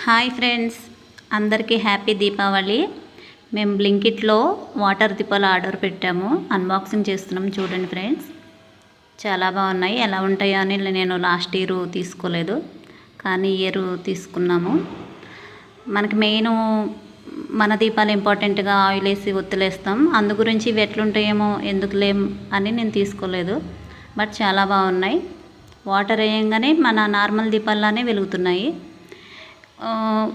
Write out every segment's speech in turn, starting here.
Hi friends, అందరికీ happy Deepavali. మేము బ్లింకిట్లో water దీపాలు ఆర్డర్ పెట్టాము. అన్బాక్సింగ్ చేస్తున్నాం. చూడండి ఫ్రెండ్స్, చాలా బాగున్నాయి. ఎలా ఉంటాయో అని నేను లాస్ట్ ఇయర్ తీసుకోలేదు, కానీ ఇయర్ తీసుకున్నాము. మనకి మెయిన్ మన దీపాలు ఇంపార్టెంట్గా ఆయిల్ వేసి ఒత్తులేస్తాం. అందు గురించి ఇవి ఎట్లుంటాయేమో ఎందుకులేం అని నేను తీసుకోలేదు. బట్ చాలా బాగున్నాయి. వాటర్ వేయంగానే మన నార్మల్ దీపాల్లానే వెలుగుతున్నాయి.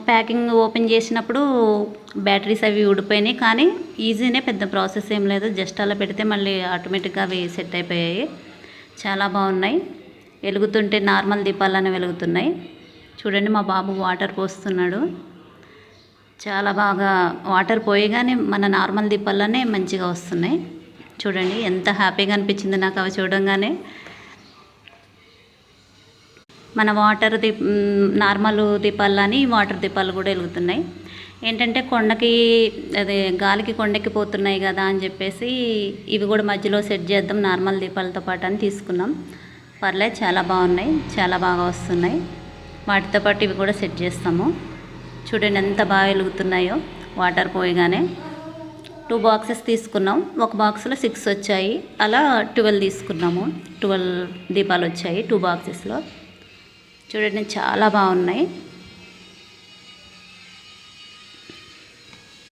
ప్యాకింగ్ ఓపెన్ చేసినప్పుడు బ్యాటరీస్ అవి ఊడిపోయినాయి, కానీ ఈజీనే, పెద్ద ప్రాసెస్ ఏం లేదు. జస్ట్ అలా పెడితే మళ్ళీ ఆటోమేటిక్గా అవి సెట్ అయిపోయాయి. చాలా బాగున్నాయి. వెలుగుతుంటే నార్మల్ దీపాలనే వెలుగుతున్నాయి. చూడండి, మా బాబు వాటర్ పోస్తున్నాడు. చాలా బాగా వాటర్ పోయగానే మన నార్మల్ దీపాలనే మంచిగా వస్తున్నాయి. చూడండి, ఎంత హ్యాపీగా అనిపించింది నాకు అవి చూడంగానే. మన వాటర్ నార్మల్ దీపాలని వాటర్ దీపాలు కూడా వెలుగుతున్నాయి. ఏంటంటే కొండకి అదే గాలికి కొండకి పోతున్నాయి కదా అని చెప్పేసి ఇవి కూడా మధ్యలో సెట్ చేద్దాం నార్మల్ దీపాలతో పాటు అని తీసుకున్నాం. పర్లేదు, చాలా బాగున్నాయి, చాలా బాగా వస్తున్నాయి. వాటితో పాటు ఇవి కూడా సెట్ చేస్తాము. చూడండి ఎంత బాగా వెలుగుతున్నాయో వాటర్ పోయగానే. 2 బాక్సెస్ తీసుకున్నాం. ఒక బాక్స్లో 6 వచ్చాయి. అలా 12 తీసుకున్నాము. 12 దీపాలు వచ్చాయి 2 బాక్సెస్లో. చూడండి, చాలా బాగున్నాయి.